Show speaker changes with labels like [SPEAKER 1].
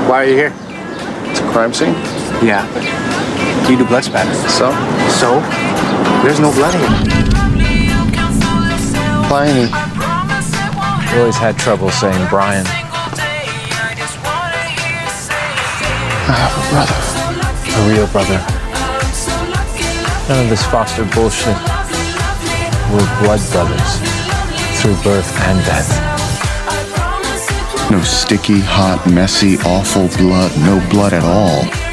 [SPEAKER 1] Why are you here?
[SPEAKER 2] It's a crime scene.
[SPEAKER 1] Yeah, but you do blood spatter.
[SPEAKER 2] So?
[SPEAKER 1] So? There's no blood here.
[SPEAKER 2] Pliny.
[SPEAKER 3] You always had trouble saying Brian.
[SPEAKER 2] I have a brother.
[SPEAKER 3] A real brother. None of this foster bullshit. We're blood brothers. Through birth and death.
[SPEAKER 2] No sticky, hot, messy, awful blood. No blood at all.